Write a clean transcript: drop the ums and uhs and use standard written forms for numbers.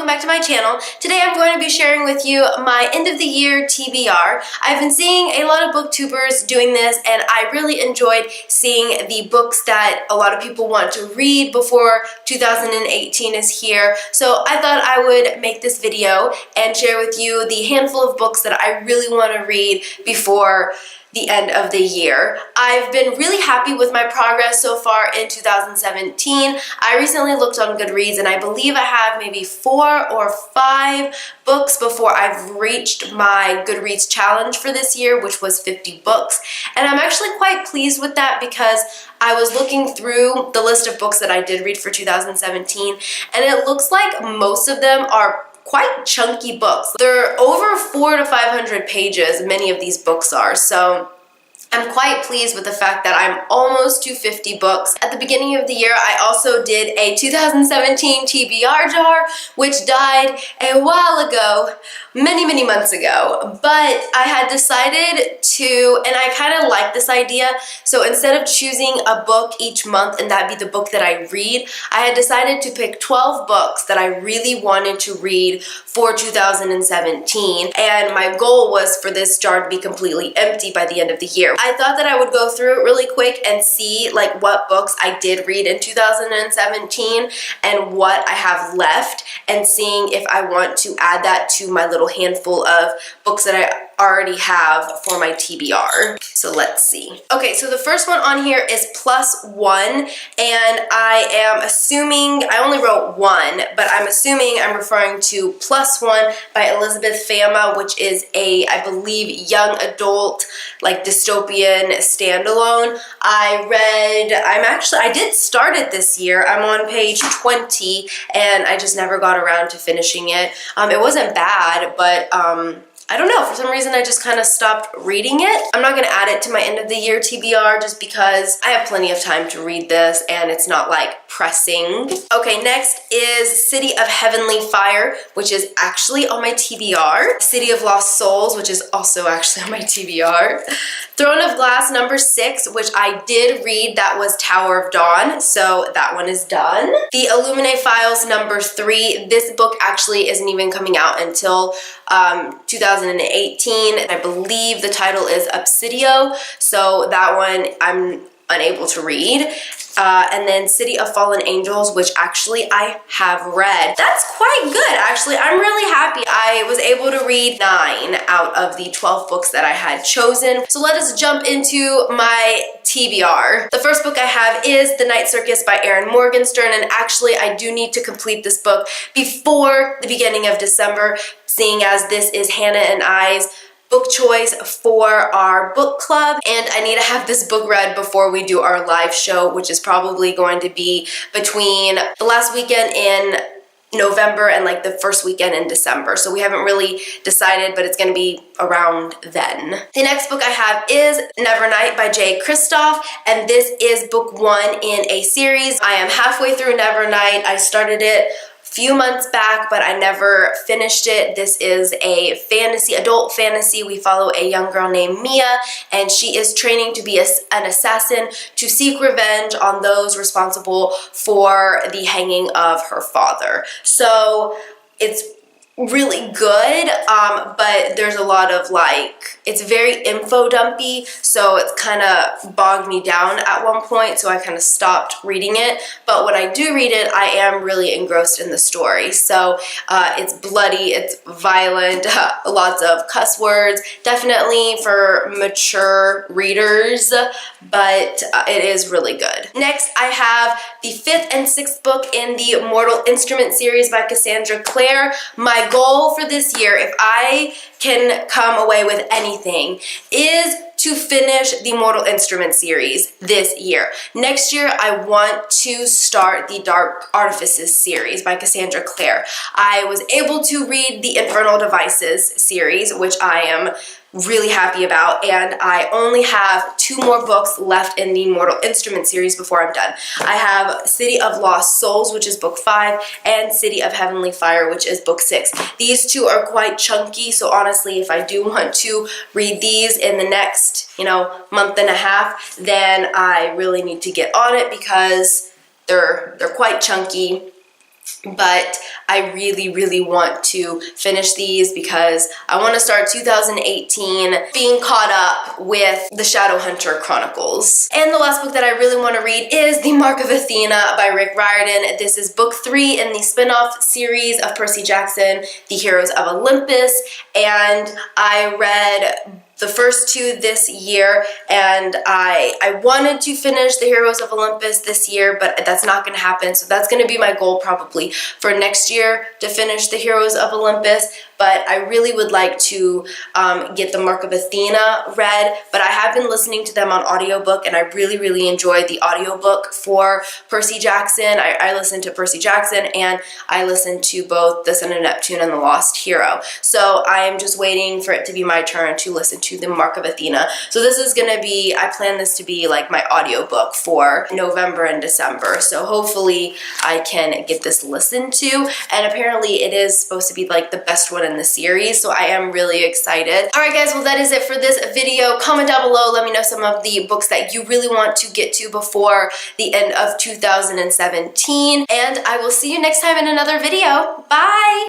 welcome back to my channel. Today I'm going to be sharing with you my end of the year TBR. I've been seeing a lot of booktubers doing this and I really enjoyed seeing the books that a lot of people want to read before 2018 is here. So I thought I would make this video and share with you the handful of books that I really want to read before the end of the year. I've been really happy with my progress so far in 2017. I recently looked on Goodreads and I believe I have maybe 4 or 5 books before I've reached my Goodreads challenge for this year, which was 50 books. And I'm actually quite pleased with that because I was looking through the list of books that I did read for 2017 and it looks like most of them are quite chunky books. They're over 400 to 500 pages, many of these books are, so I'm quite pleased with the fact that I'm almost to 50 books. At the beginning of the year, I also did a 2017 TBR jar, which died a while ago, many months ago. But I had decided to, and I kind of like this idea, so instead of choosing a book each month and that be the book that I read, I had decided to pick 12 books that I really wanted to read for 2017. And my goal was for this jar to be completely empty by the end of the year. I thought that I would go through it really quick and see like what books I did read in 2017 and what I have left, and seeing if I want to add that to my little handful of books that I already have for my TBR. So let's see. Okay, so the first one on here is +1, and I am assuming, I only wrote 1, but I'm assuming I'm referring to +1 by Elizabeth Fama, which is a, I believe, young adult, like dystopian standalone. I did start it this year. I'm on page 20 and I just never got around to finishing it. It wasn't bad, but I don't know, for some reason I just kind of stopped reading it. I'm not going to add it to my end of the year TBR just because I have plenty of time to read this and it's not like pressing. Okay, next is City of Heavenly Fire, which is actually on my TBR. City of Lost Souls, which is also actually on my TBR. Throne of Glass number 6, which I did read, that was Tower of Dawn, so that one is done. The Illuminae Files number 3, this book actually isn't even coming out until 2018, and I believe the title is Obsidio, so that one I'm unable to read. And then City of Fallen Angels, which actually I have read. That's quite good, actually. I'm really happy. I was able to read 9 out of the 12 books that I had chosen. So let us jump into my TBR. The first book I have is The Night Circus by Erin Morgenstern, and actually I do need to complete this book before the beginning of December, seeing as this is Hannah and I's book choice for our book club, and I need to have this book read before we do our live show, which is probably going to be between the last weekend in November and like the first weekend in December. So we haven't really decided, but it's going to be around then. The next book I have is Nevernight by Jay Kristoff, and this is book 1 in a series. I am halfway through Nevernight. I started it few months back, but I never finished it. This is a fantasy, adult fantasy. We follow a young girl named Mia, and she is training to be an assassin to seek revenge on those responsible for the hanging of her father. So it's really good, but there's a lot of like, it's very info dumpy, so it's kind of bogged me down at one point, so I kind of stopped reading it. But when I do read it, I am really engrossed in the story. So it's bloody, it's violent, lots of cuss words, definitely for mature readers, but it is really good. Next, I have the 5th and 6th book in the Mortal Instrument series by Cassandra Clare. My goal for this year, if I can come away with anything, is to finish the Mortal Instrument series this year. Next year, I want to start the Dark Artifices series by Cassandra Clare. I was able to read the Infernal Devices series, which I am really happy about, and I only have 2 more books left in the Mortal Instrument series before I'm done. I have City of Lost Souls, which is book 5, and City of Heavenly Fire, which is book 6. These 2 are quite chunky, so honestly, if I do want to read these in the next, month and a half, then I really need to get on it because they're quite chunky. but I really, really want to finish these because I want to start 2018 being caught up with the Shadowhunter Chronicles. And the last book that I really want to read is The Mark of Athena by Rick Riordan. This is book 3 in the spin-off series of Percy Jackson, The Heroes of Olympus, and I read the first 2 this year, and I wanted to finish The Heroes of Olympus this year, but that's not going to happen, so that's going to be my goal probably for next year, to finish The Heroes of Olympus. But I really would like to get The Mark of Athena read, but I have been listening to them on audiobook, and I really, really enjoyed the audiobook for Percy Jackson. I listened to Percy Jackson, and I listened to both The Son of Neptune and The Lost Hero. So I am just waiting for it to be my turn to listen to The Mark of Athena. So this is going to be, I plan this to be like my audiobook for November and December. So hopefully I can get this listened to, and apparently it is supposed to be like the best one in the series, so I am really excited. Alright guys, well that is it for this video. Comment down below, let me know some of the books that you really want to get to before the end of 2017, and I will see you next time in another video. Bye!